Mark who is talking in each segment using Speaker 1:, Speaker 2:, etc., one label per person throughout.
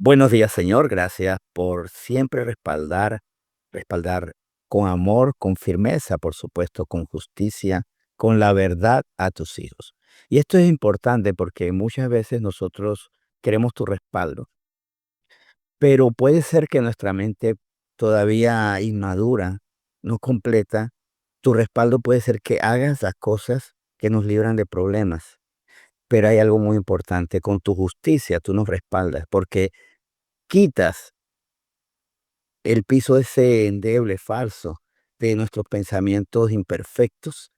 Speaker 1: Buenos días, Señor. Gracias por siempre respaldar con amor, con firmeza, por supuesto, con justicia, con la verdad a tus hijos. Y esto es importante porque muchas veces nosotros queremos tu respaldo, pero puede ser que nuestra mente todavía inmadura, no completa, tu respaldo puede ser que hagas las cosas que nos libran de problemas. Pero hay algo muy importante, con tu justicia tú nos respaldas porque quitas el piso ese endeble, falso, de nuestros pensamientos imperfectos.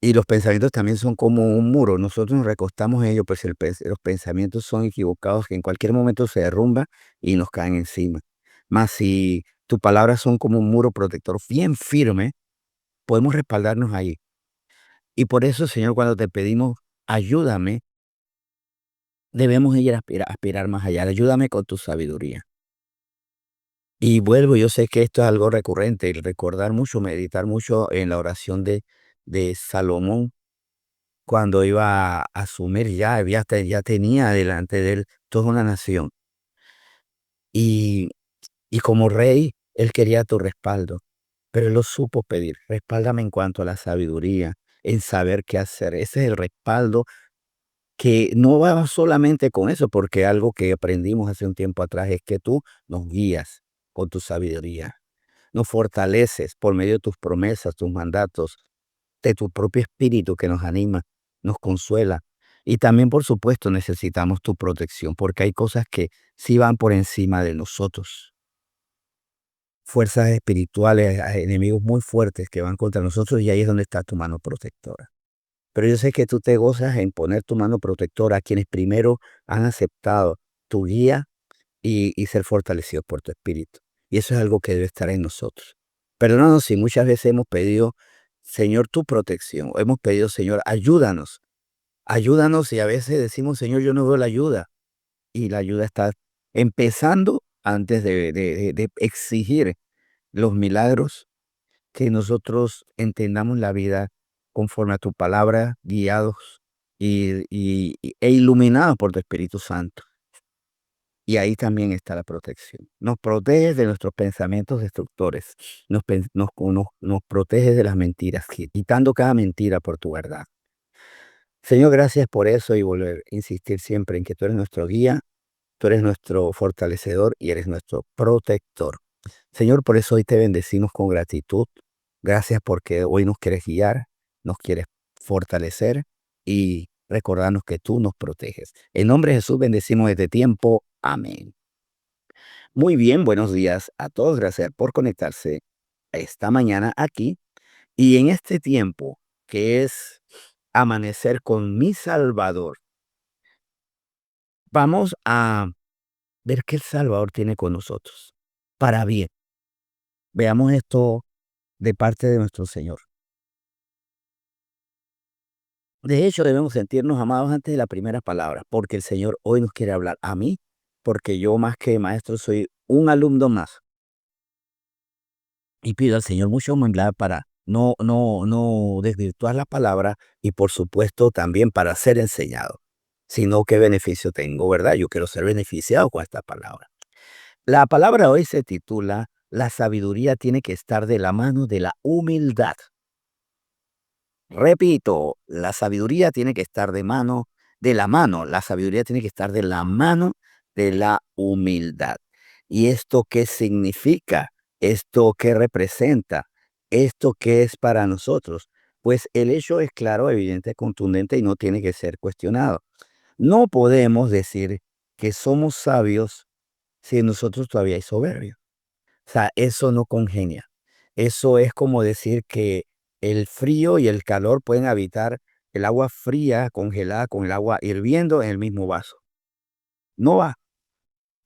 Speaker 1: Y los pensamientos también son como un muro. Nosotros nos recostamos en ellos, pues los pensamientos son equivocados, que en cualquier momento se derrumban y nos caen encima. Más si tus palabras son como un muro protector bien firme, podemos respaldarnos ahí. Y por eso, Señor, cuando te pedimos, ayúdame, debemos ir a aspirar más allá. Ayúdame con tu sabiduría. Y vuelvo, yo sé que esto es algo recurrente, el recordar mucho, meditar mucho en la oración de Salomón, cuando iba a asumir ya tenía delante de él toda una nación. Y, y como rey, él quería tu respaldo, pero él lo supo pedir. Respáldame en cuanto a la sabiduría, en saber qué hacer. Ese es el respaldo que no va solamente con eso, porque algo que aprendimos hace un tiempo atrás es que tú nos guías con tu sabiduría. Nos fortaleces por medio de tus promesas, tus mandatos, de tu propio espíritu que nos anima, nos consuela. Y también, por supuesto, necesitamos tu protección, porque hay cosas que sí van por encima de nosotros. Fuerzas espirituales, enemigos muy fuertes que van contra nosotros y ahí es donde está tu mano protectora. Pero yo sé que tú te gozas en poner tu mano protectora a quienes primero han aceptado tu guía y ser fortalecidos por tu espíritu. Y eso es algo que debe estar en nosotros. Perdónanos si muchas veces hemos pedido, Señor, tu protección. O hemos pedido, Señor, ayúdanos. Ayúdanos y a veces decimos, Señor, yo no veo la ayuda. Y la ayuda está empezando antes de exigir los milagros, que nosotros entendamos la vida conforme a tu palabra, guiados e iluminados por tu Espíritu Santo. Y ahí también está la protección. Nos protege de nuestros pensamientos destructores. Nos protege de las mentiras, quitando cada mentira por tu verdad. Señor, gracias por eso y volver a insistir siempre en que tú eres nuestro guía, tú eres nuestro fortalecedor y eres nuestro protector. Señor, por eso hoy te bendecimos con gratitud. Gracias porque hoy nos quieres guiar, nos quieres fortalecer y recordarnos que tú nos proteges. En nombre de Jesús bendecimos este tiempo. Amén. Muy bien, buenos días a todos. Gracias por conectarse esta mañana aquí y en este tiempo que es amanecer con mi Salvador. Vamos a ver qué el Salvador tiene con nosotros para bien. Veamos esto de parte de nuestro Señor. De hecho, debemos sentirnos amados antes de la primera palabra, porque el Señor hoy nos quiere hablar a mí, porque yo más que maestro soy un alumno más. Y pido al Señor mucha humildad para no desvirtuar la palabra y por supuesto también para ser enseñado, sino qué beneficio tengo, ¿verdad? Yo quiero ser beneficiado con esta palabra. La palabra hoy se titula La sabiduría tiene que estar de la mano de la humildad. Repito, la sabiduría tiene que estar la sabiduría tiene que estar de la mano de la humildad. ¿Y esto qué significa? ¿Esto qué representa? ¿Esto qué es para nosotros? Pues el hecho es claro, evidente, contundente y no tiene que ser cuestionado. No podemos decir que somos sabios si en nosotros todavía hay soberbia. O sea, eso no congenia. Eso es como decir que el frío y el calor pueden habitar el agua fría congelada con el agua hirviendo en el mismo vaso. No va.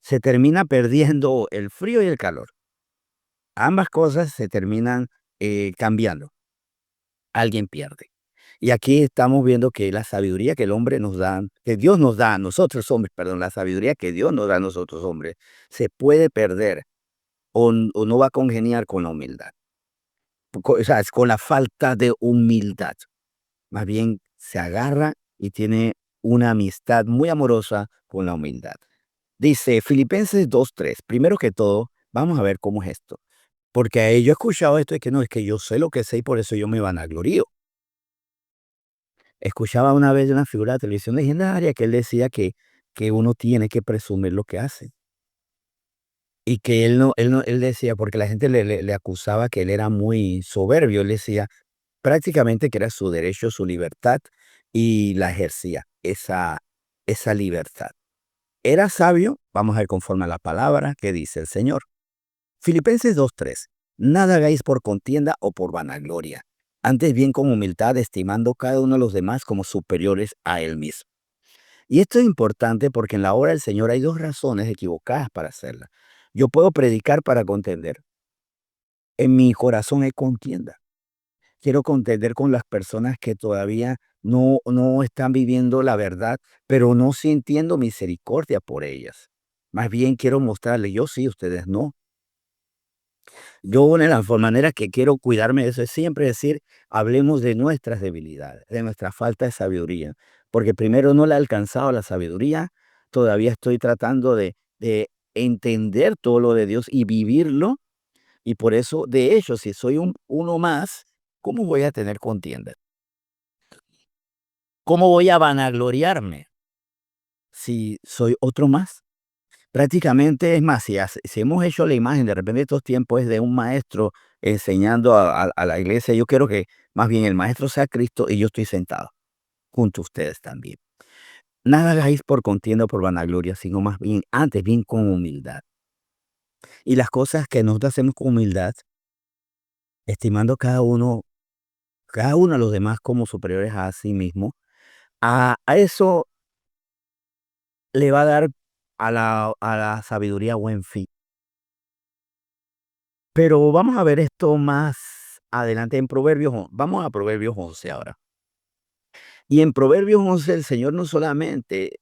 Speaker 1: Se termina perdiendo el frío y el calor. Ambas cosas se terminan cambiando. Alguien pierde. Y aquí estamos viendo que la sabiduría que el hombre nos da, que Dios nos da a nosotros hombres, perdón, la sabiduría que Dios nos da a nosotros hombres, se puede perder o no va a congeniar con la humildad. O sea, es con la falta de humildad. Más bien se agarra y tiene una amistad muy amorosa con la humildad. Dice Filipenses 2:3. Primero que todo, vamos a ver cómo es esto. Porque yo he escuchado esto de que no, es que yo sé lo que sé y por eso yo me vanaglorio. Escuchaba una vez de una figura de televisión legendaria que él decía que uno tiene que presumir lo que hace. Y que él decía, porque la gente le acusaba que él era muy soberbio, él decía prácticamente que era su derecho, su libertad, y la ejercía, esa libertad. Era sabio, vamos a ver conforme a la palabra que dice el Señor. Filipenses 2:3. Nada hagáis por contienda o por vanagloria, antes bien con humildad, estimando cada uno de los demás como superiores a él mismo. Y esto es importante porque en la obra del Señor hay dos razones equivocadas para hacerla. Yo puedo predicar para contender. En mi corazón hay contienda. Quiero contender con las personas que todavía no están viviendo la verdad, pero no sintiendo misericordia por ellas. Más bien quiero mostrarle, yo sí, ustedes no. Yo una de las maneras que quiero cuidarme de eso es siempre decir, hablemos de nuestras debilidades, de nuestra falta de sabiduría, porque primero no la he alcanzado la sabiduría, todavía estoy tratando de entender todo lo de Dios y vivirlo, y por eso, de hecho, si soy uno más, ¿cómo voy a tener contienda? ¿Cómo voy a vanagloriarme si soy otro más? Prácticamente, es más, si hemos hecho la imagen, de repente estos tiempos es de un maestro enseñando a la iglesia, yo quiero que más bien el maestro sea Cristo y yo estoy sentado junto a ustedes también. Nada hagáis por contienda o por vanagloria, sino más bien, antes bien con humildad. Y las cosas que nosotros hacemos con humildad, estimando cada uno a los demás como superiores a sí mismo, a eso le va a dar a la sabiduría buen fin. Pero vamos a ver esto más adelante en Proverbios. Vamos a Proverbios 11 ahora. Y en Proverbios 11 el Señor no solamente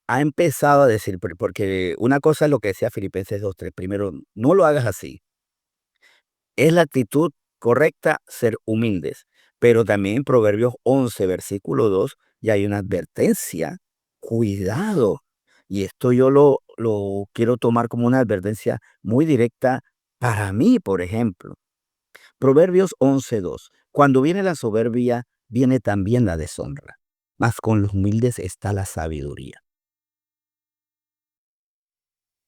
Speaker 1: ha empezado a decir, porque una cosa es lo que decía Filipenses 2:3. Primero, no lo hagas así. Es la actitud correcta ser humildes. Pero también en Proverbios 11, versículo 2, ya hay una advertencia. Cuidado. Y esto yo lo quiero tomar como una advertencia muy directa para mí, por ejemplo. Proverbios 11:2. Cuando viene la soberbia, viene también la deshonra, mas con los humildes está la sabiduría.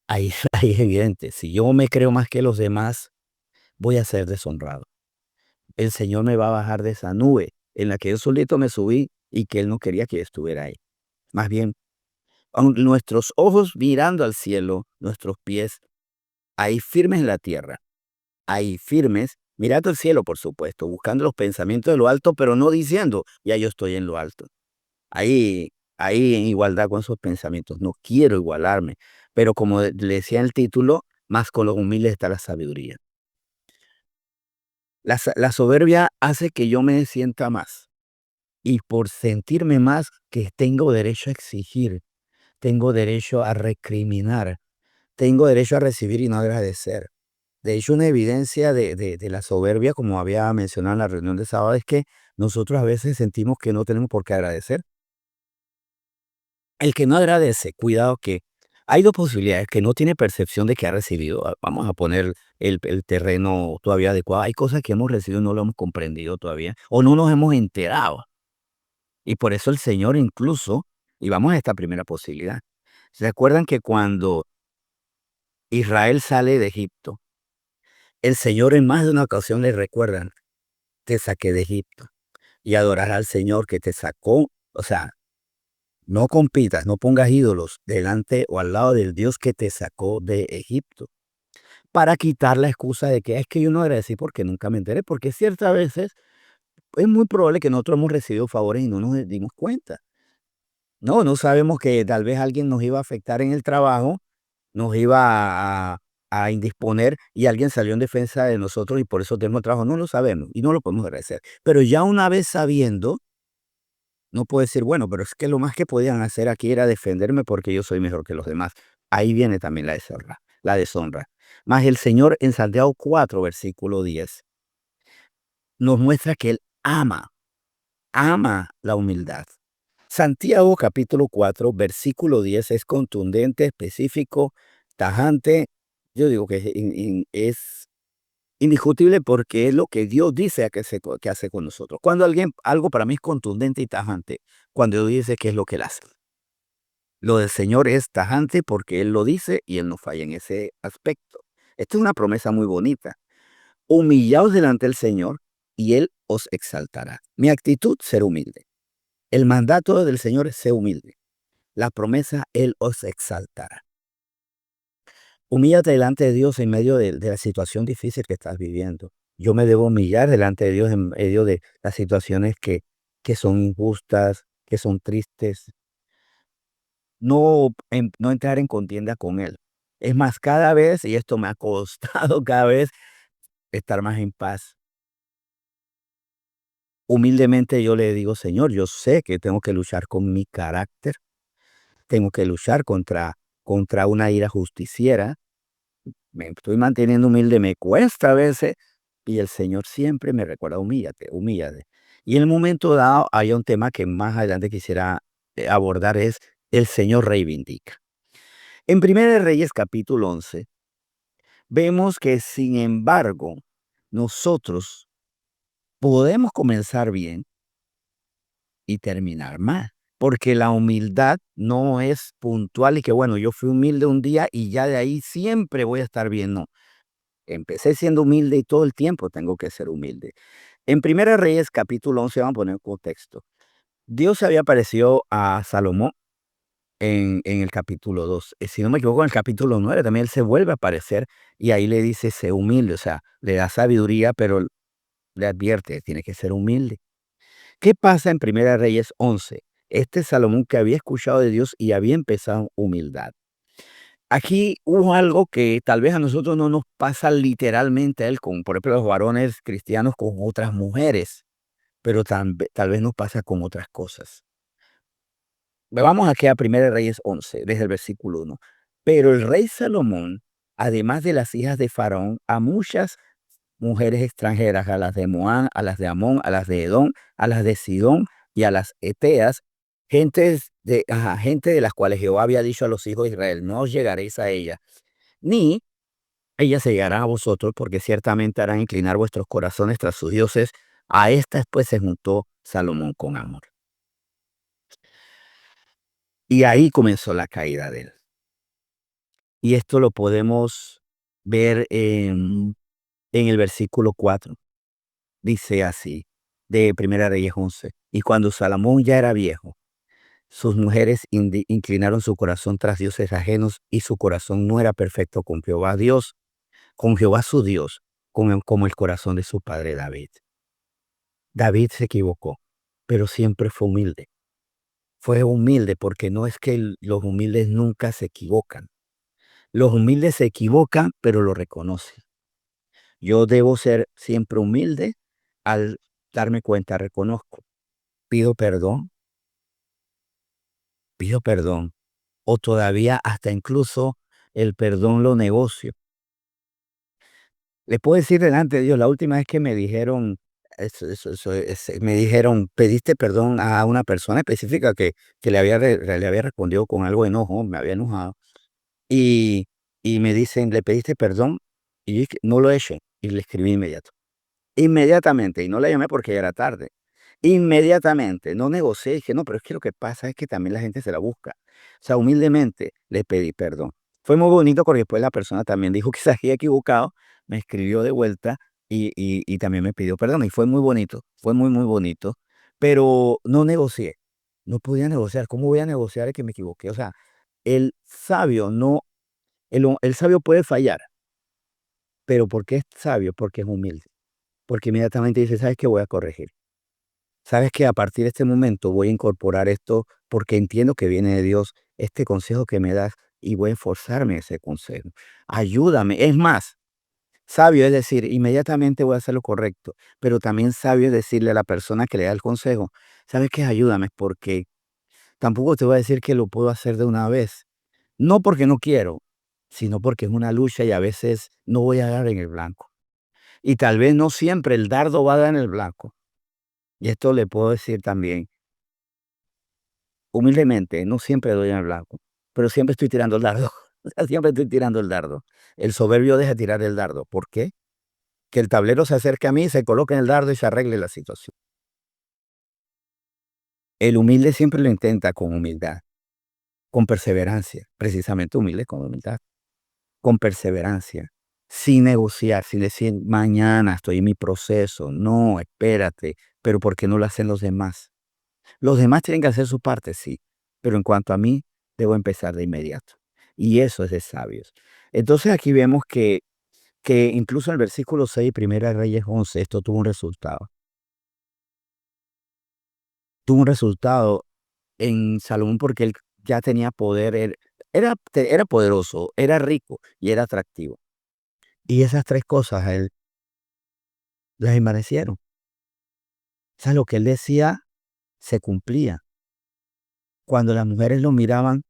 Speaker 1: Ahí, ahí es evidente, si yo me creo más que los demás, voy a ser deshonrado. El Señor me va a bajar de esa nube en la que yo solito me subí y que Él no quería que yo estuviera ahí. Más bien, nuestros ojos mirando al cielo, nuestros pies ahí firmes en la tierra, ahí firmes, mirando al cielo, por supuesto, buscando los pensamientos de lo alto, pero no diciendo, ya yo estoy en lo alto. Ahí en igualdad con esos pensamientos. No quiero igualarme, pero como le decía en el título, más con los humildes está la sabiduría. La soberbia hace que yo me sienta más, y por sentirme más, que tengo derecho a exigir, tengo derecho a recriminar, tengo derecho a recibir y no agradecer. De hecho, una evidencia de la soberbia, como había mencionado en la reunión de sábado, es que nosotros a veces sentimos que no tenemos por qué agradecer. El que no agradece, cuidado que hay 2 posibilidades, que no tiene percepción de que ha recibido, vamos a poner el terreno todavía adecuado. Hay cosas que hemos recibido y no lo hemos comprendido todavía, o no nos hemos enterado. Y por eso el Señor incluso, y vamos a esta primera posibilidad. ¿Se acuerdan que cuando Israel sale de Egipto, el Señor en más de una ocasión le recuerdan: "Te saqué de Egipto", y adorar al Señor que te sacó, o sea, no compitas, no pongas ídolos delante o al lado del Dios que te sacó de Egipto, para quitar la excusa de que es que yo no agradecí porque nunca me enteré, porque ciertas veces es muy probable que nosotros hemos recibido favores y no nos dimos cuenta. No sabemos que tal vez alguien nos iba a afectar en el trabajo, nos iba a indisponer y alguien salió en defensa de nosotros y por eso tenemos trabajo. No lo sabemos y no lo podemos agradecer. Pero ya una vez sabiendo, no puedo decir, bueno, pero es que lo más que podían hacer aquí era defenderme porque yo soy mejor que los demás. Ahí viene también la deshonra, la deshonra. Mas el Señor en Santiago 4, versículo 10, nos muestra que Él ama la humildad. Santiago capítulo 4 versículo 10 es contundente, específico, tajante. Yo digo que es indiscutible porque es lo que Dios dice que hace con nosotros. Cuando algo para mí es contundente y tajante, cuando Dios dice que es lo que Él hace. Lo del Señor es tajante porque Él lo dice y Él no falla en ese aspecto. Esta es una promesa muy bonita. Humillaos delante del Señor y Él os exaltará. Mi actitud, ser humilde. El mandato del Señor es ser humilde. La promesa, Él os exaltará. Humíllate delante de Dios en medio de la situación difícil que estás viviendo. Yo me debo humillar delante de Dios en medio de las situaciones que son injustas, que son tristes. No, no entrar en contienda con Él. Es más, cada vez, y esto me ha costado cada vez, estar más en paz. Humildemente yo le digo, Señor, yo sé que tengo que luchar con mi carácter, tengo que luchar contra una ira justiciera. Me estoy manteniendo humilde, me cuesta a veces, y el Señor siempre me recuerda, humíllate, humíllate. Y en el momento dado hay un tema que más adelante quisiera abordar, es el Señor reivindica. En Primera de Reyes capítulo 11 vemos que sin embargo nosotros podemos comenzar bien y terminar mal, porque la humildad no es puntual y que bueno, yo fui humilde un día y ya de ahí siempre voy a estar bien, no. Empecé siendo humilde y todo el tiempo tengo que ser humilde. En Primera Reyes capítulo 11 vamos a poner contexto. Dios se había aparecido a Salomón en el capítulo 2. Si no me equivoco, en el capítulo 9 también él se vuelve a aparecer y ahí le dice, sé humilde, o sea, le da sabiduría, pero le advierte, tiene que ser humilde. ¿Qué pasa en Primera Reyes 11? Este Salomón que había escuchado de Dios y había empezado humildad. Aquí hubo algo que tal vez a nosotros no nos pasa literalmente a él, con, por ejemplo, los varones cristianos con otras mujeres, pero tal vez nos pasa con otras cosas. Vamos aquí a Primera Reyes 11, desde el versículo 1. Pero el rey Salomón, además de las hijas de Faraón, a muchas mujeres extranjeras, a las de Moán, a las de Amón, a las de Edom, a las de Sidón y a las Eteas, gente de las cuales Jehová había dicho a los hijos de Israel, no os llegaréis a ella, ni ella se llegará a vosotros, porque ciertamente harán inclinar vuestros corazones tras sus dioses. A estas pues se juntó Salomón con amor. Y ahí comenzó la caída de él. Y esto lo podemos ver en el versículo 4. Dice así, de Primera Reyes 11. Y cuando Salomón ya era viejo, sus mujeres inclinaron su corazón tras dioses ajenos y su corazón no era perfecto con Jehová Dios, con Jehová su Dios, como el corazón de su padre David. David se equivocó, pero siempre fue humilde. Fue humilde porque no es que los humildes nunca se equivocan. Los humildes se equivocan, pero lo reconocen. Yo debo ser siempre humilde al darme cuenta, reconozco, pido perdón, o todavía hasta incluso el perdón lo negocio. Le puedo decir delante de Dios, la última vez que me dijeron, me dijeron, pediste perdón a una persona específica que le había respondido con algo de enojo, me había enojado, y, y me dicen, ¿le pediste perdón? Y yo dije, no lo he hecho, y le escribí inmediato. Inmediatamente, y no la llamé porque ya era tarde. Inmediatamente, no negocié, dije: "No, pero es que lo que pasa es que también la gente se la busca". O sea, humildemente le pedí perdón. Fue muy bonito porque después la persona también dijo que se había equivocado, me escribió de vuelta y también me pidió perdón, y fue muy bonito, fue muy, muy bonito, pero no negocié, no podía negociar. ¿Cómo voy a negociar el que me equivoqué? O sea, el sabio no el sabio puede fallar, pero ¿por qué es sabio? Porque es humilde, porque inmediatamente dice: "¿Sabes qué? Voy a corregir". Sabes que a partir de este momento voy a incorporar esto porque entiendo que viene de Dios, este consejo que me das, y voy a esforzarme en ese consejo. Ayúdame. Es más, sabio es decir, inmediatamente voy a hacer lo correcto, pero también sabio es decirle a la persona que le da el consejo, ¿sabes qué? Ayúdame porque tampoco te voy a decir que lo puedo hacer de una vez. No porque no quiero, sino porque es una lucha y a veces no voy a dar en el blanco. Y tal vez no siempre el dardo va a dar en el blanco. Y esto le puedo decir también. humildemente, no siempre doy en el blanco, pero siempre estoy tirando el dardo. O sea, siempre estoy tirando el dardo. El soberbio deja tirar el dardo. ¿Por qué? Que el tablero se acerque a mí, se coloque en el dardo y se arregle la situación. El humilde siempre lo intenta con humildad, con perseverancia, precisamente humilde con humildad, con perseverancia, sin negociar, sin decir mañana estoy en mi proceso, no, espérate, pero ¿por qué no lo hacen los demás? Los demás tienen que hacer su parte, sí, pero en cuanto a mí, debo empezar de inmediato. Y eso es de sabios. Entonces aquí vemos que incluso en el versículo 6, Primera de Reyes 11, esto tuvo un resultado. Tuvo un resultado en Salomón porque él ya tenía poder, era poderoso, era rico y era atractivo. Y esas tres cosas a él las envanecieron. O sea, lo que él decía se cumplía. Cuando las mujeres lo miraban,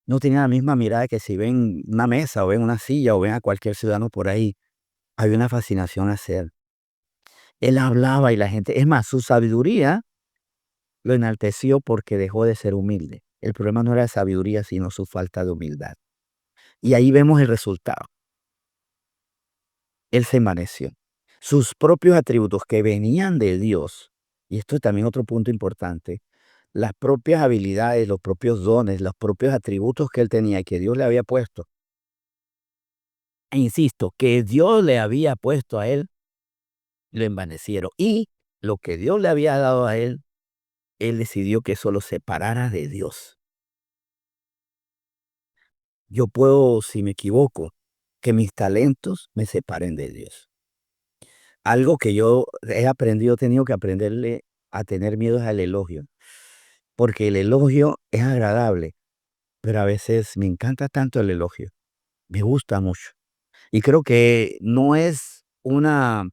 Speaker 1: no tenían la misma mirada que si ven una mesa o ven una silla o ven a cualquier ciudadano por ahí. Había una fascinación hacia él. Él hablaba y la gente, es más, su sabiduría lo enalteció porque dejó de ser humilde. El problema no era la sabiduría, sino su falta de humildad. Y ahí vemos el resultado. Él se envaneció. Sus propios atributos que venían de Dios, y esto es también otro punto importante, las propias habilidades, los propios dones, los propios atributos que él tenía y que Dios le había puesto. E insisto, que Dios le había puesto a él, lo envanecieron. Y lo que Dios le había dado a él decidió que eso lo separara de Dios. Yo puedo, si me equivoco, que mis talentos me separen de Dios. Algo que yo he aprendido, he tenido que aprenderle a tener miedo es al elogio, porque el elogio es agradable, pero a veces me encanta tanto el elogio, me gusta mucho. Y creo que no es una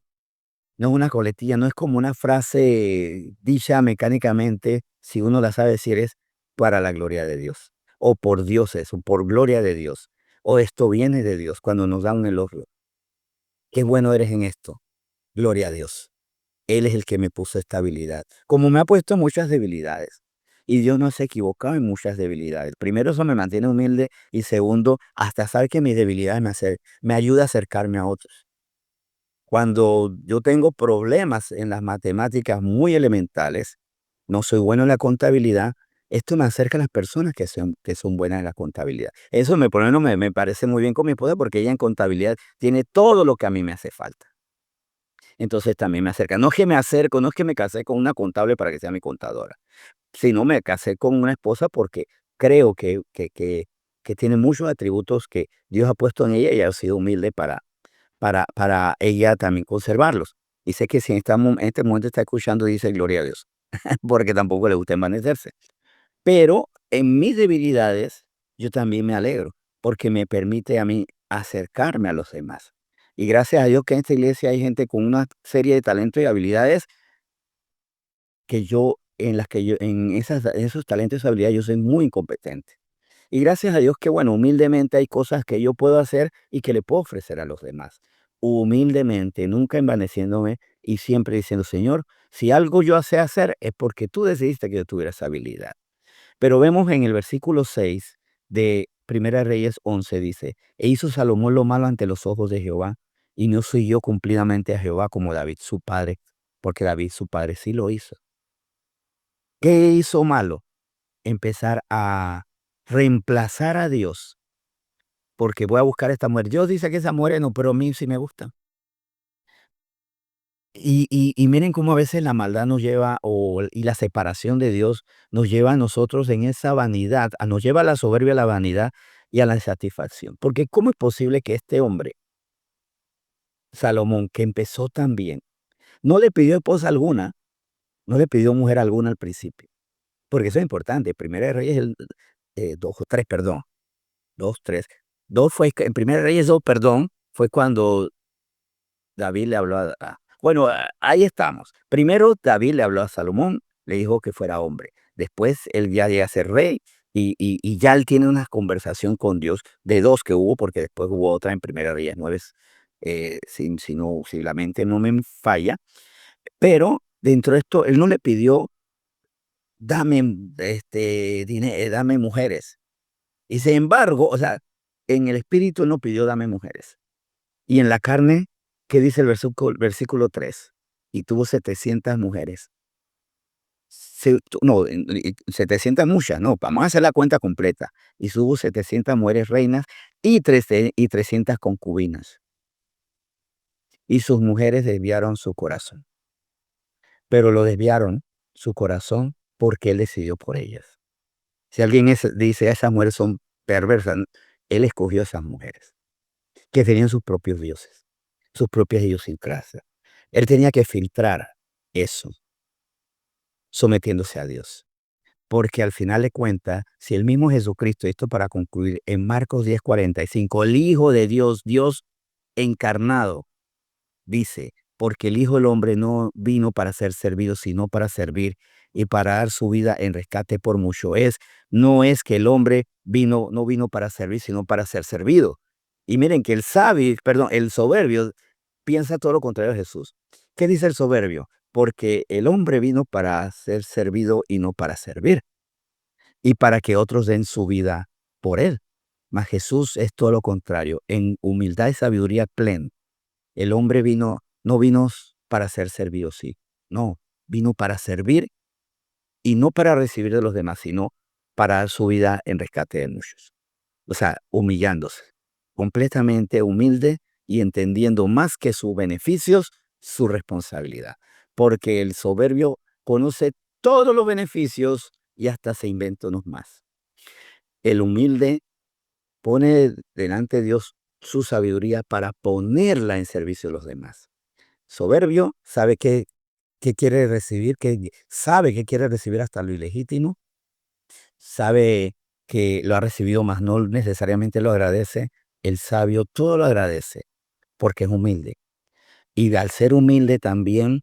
Speaker 1: coletilla, no es como una frase dicha mecánicamente, si uno la sabe decir, es para la gloria de Dios, o por Dios eso, por gloria de Dios, o esto viene de Dios cuando nos da un elogio. Qué bueno eres en esto, gloria a Dios. Él es el que me puso estabilidad, como me ha puesto muchas debilidades. Y Dios no se ha equivocado en muchas debilidades. Primero, eso me mantiene humilde y segundo, hasta saber que mis debilidades me ayuda a acercarme a otros. Cuando yo tengo problemas en las matemáticas muy elementales, no soy bueno en la contabilidad, esto me acerca a las personas que son buenas en la contabilidad. Eso por lo menos me parece muy bien con mi esposa porque ella en contabilidad tiene todo lo que a mí me hace falta. Entonces también me acerca. No es que me acerco, no es que me casé con una contable para que sea mi contadora, sino me casé con una esposa porque creo que tiene muchos atributos que Dios ha puesto en ella y ha sido humilde para ella también conservarlos. Y sé que si en este momento está escuchando, dice gloria a Dios, porque tampoco le gusta envanecerse. Pero en mis debilidades, yo también me alegro, porque me permite a mí acercarme a los demás. Y gracias a Dios que en esta iglesia hay gente con una serie de talentos y habilidades en esos talentos y habilidades, yo soy muy incompetente. Y gracias a Dios que, bueno, humildemente hay cosas que yo puedo hacer y que le puedo ofrecer a los demás. Humildemente, nunca envaneciéndome y siempre diciendo, Señor, si algo yo sé hacer es porque tú decidiste que yo tuviera esa habilidad. Pero vemos en el versículo 6 de Primera Reyes 11, dice, e hizo Salomón lo malo ante los ojos de Jehová, y no siguió cumplidamente a Jehová como David su padre, porque David su padre sí lo hizo. ¿Qué hizo malo? Empezar a reemplazar a Dios, porque voy a buscar a esta mujer. Dios dice que esa mujer no, pero a mí sí me gusta. Y miren cómo a veces la maldad nos lleva, y la separación de Dios nos lleva a nosotros en esa vanidad, nos lleva a la soberbia, a la vanidad y a la insatisfacción. Porque ¿cómo es posible que este hombre, Salomón, que empezó tan bien, no le pidió esposa alguna, no le pidió mujer alguna al principio? Porque eso es importante. Primera de Reyes, 2 o 3, perdón. 2, 3. 2 fue, en Primera de Reyes 2, perdón, fue cuando David le habló bueno, ahí estamos. Primero David le habló a Salomón, le dijo que fuera hombre. Después él ya llega a ser rey y ya él tiene una conversación con Dios de 2 que hubo, porque después hubo otra en Primera Reyes 9, si la mente no me falla. Pero dentro de esto, él no le pidió dame dame mujeres. Y sin embargo, o sea, en el espíritu no pidió dame mujeres. Y en la carne, ¿qué dice el versículo 3? Y tuvo 700 mujeres. No, 700 muchas, no, vamos a hacer la cuenta completa. Y tuvo 700 mujeres reinas y 300 concubinas. Y sus mujeres desviaron su corazón. Pero lo desviaron su corazón porque él decidió por ellas. Si alguien dice, esas mujeres son perversas, él escogió esas mujeres, que tenían sus propios dioses, sus propias idiosincrasias. Él tenía que filtrar eso, sometiéndose a Dios. Porque al final de cuentas, si el mismo Jesucristo, esto para concluir, en Marcos 10:45, el Hijo de Dios, Dios encarnado, dice, porque el Hijo del Hombre no vino para ser servido, sino para servir y para dar su vida en rescate por mucho. No es que el hombre no vino para servir, sino para ser servido. Y miren que el soberbio piensa todo lo contrario a Jesús. ¿Qué dice el soberbio? Porque el hombre vino para ser servido y no para servir, y para que otros den su vida por él. Mas Jesús es todo lo contrario, en humildad y sabiduría plena. El hombre no vino para ser servido, sí. No, vino para servir y no para recibir de los demás, sino para dar su vida en rescate de muchos. O sea, humillándose, completamente humilde y entendiendo más que sus beneficios, su responsabilidad. Porque el soberbio conoce todos los beneficios y hasta se inventa unos más. El humilde pone delante de Dios su sabiduría para ponerla en servicio de los demás. Soberbio sabe que quiere recibir, sabe que quiere recibir hasta lo ilegítimo, sabe que lo ha recibido, mas no necesariamente lo agradece. El sabio todo lo agradece porque es humilde. Y al ser humilde también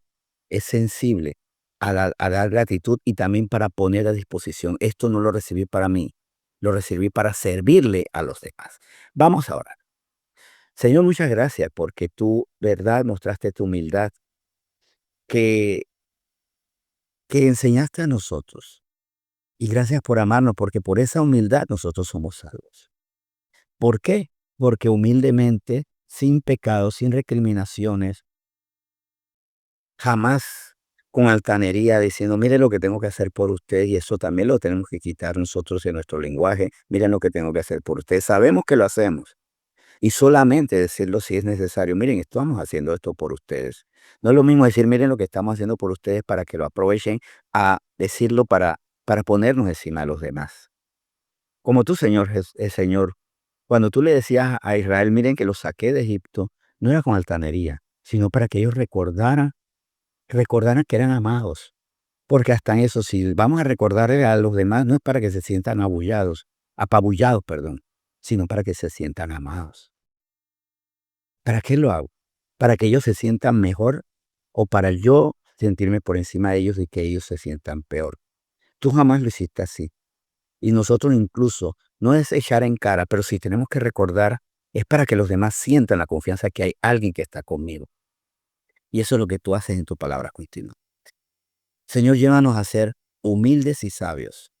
Speaker 1: es sensible a dar gratitud y también para poner a disposición. Esto no lo recibí para mí, lo recibí para servirle a los demás. Vamos ahora. Señor, muchas gracias porque tú, verdad, mostraste tu humildad que enseñaste a nosotros. Y gracias por amarnos, porque por esa humildad nosotros somos salvos. ¿Por qué? Porque humildemente, sin pecado, sin recriminaciones, jamás con altanería diciendo, mire lo que tengo que hacer por usted, y eso también lo tenemos que quitar nosotros en nuestro lenguaje, miren lo que tengo que hacer por usted. Sabemos que lo hacemos. Y solamente decirlo si es necesario, miren, estamos haciendo esto por ustedes. No es lo mismo decir, miren lo que estamos haciendo por ustedes para que lo aprovechen, a decirlo para ponernos encima de los demás. Como tú, Señor, Señor, cuando tú le decías a Israel, miren que los saqué de Egipto, no era con altanería, sino para que ellos recordaran que eran amados. Porque hasta en eso, si vamos a recordarle a los demás, no es para que se sientan apabullados, perdón, sino para que se sientan amados. ¿Para qué lo hago? ¿Para que ellos se sientan mejor o para yo sentirme por encima de ellos y que ellos se sientan peor? Tú jamás lo hiciste así. Y nosotros incluso, no es echar en cara, pero si tenemos que recordar, es para que los demás sientan la confianza que hay alguien que está conmigo. Y eso es lo que tú haces en tu palabra continua. Señor, llévanos a ser humildes y sabios.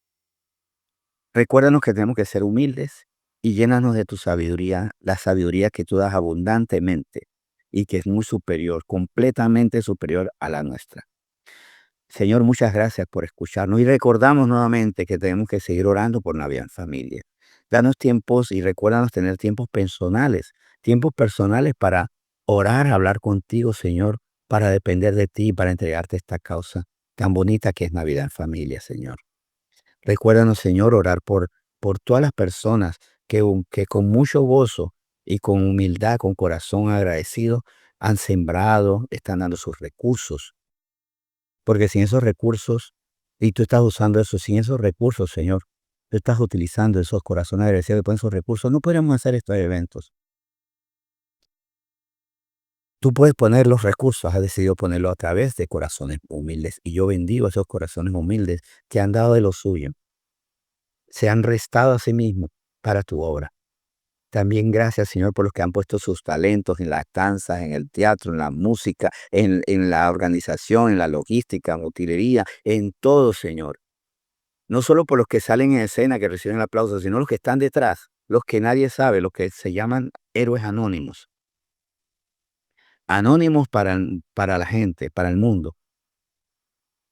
Speaker 1: Recuérdanos que tenemos que ser humildes y llénanos de tu sabiduría, la sabiduría que tú das abundantemente y que es muy superior, completamente superior a la nuestra. Señor, muchas gracias por escucharnos y recordamos nuevamente que tenemos que seguir orando por Navidad en familia. Danos tiempos y recuérdanos tener tiempos personales para orar, hablar contigo, Señor, para depender de ti, para entregarte esta causa tan bonita que es Navidad en familia, Señor. Recuérdanos, Señor, orar por todas las personas que con mucho gozo y con humildad, con corazón agradecido, han sembrado, están dando sus recursos. Porque sin esos recursos, y tú estás usando eso, sin esos recursos, Señor, tú estás utilizando esos corazones agradecidos con esos recursos, no podríamos hacer estos eventos. Tú puedes poner los recursos, has decidido ponerlo a través de corazones humildes. Y yo bendigo a esos corazones humildes que han dado de lo suyo, se han restado a sí mismos para tu obra. También gracias, Señor, por los que han puesto sus talentos en las danzas, en el teatro, en la música, en la organización, en la logística, en la utilería, en todo, Señor. no solo por los que salen en escena, que reciben el aplauso, sino los que están detrás, los que nadie sabe, los que se llaman héroes anónimos. Anónimos para la gente, para el mundo,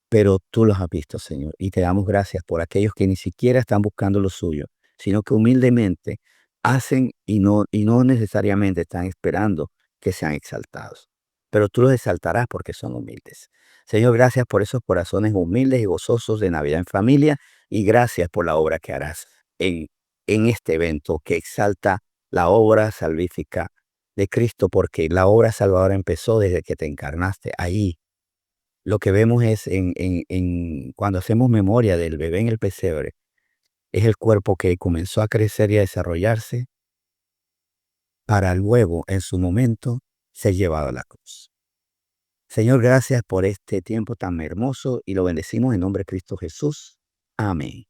Speaker 1: pero tú los has visto, Señor, y te damos gracias por aquellos que ni siquiera están buscando lo suyo, sino que humildemente hacen y no necesariamente están esperando que sean exaltados. Pero tú los exaltarás porque son humildes. Señor, gracias por esos corazones humildes y gozosos de Navidad en familia y gracias por la obra que harás en, en este evento que exalta la obra salvífica de Cristo, porque la obra salvadora empezó desde que te encarnaste ahí. Lo que vemos es cuando hacemos memoria del bebé en el pesebre, es el cuerpo que comenzó a crecer y a desarrollarse para luego, en su momento, ser llevado a la cruz. Señor, gracias por este tiempo tan hermoso y lo bendecimos en nombre de Cristo Jesús. Amén.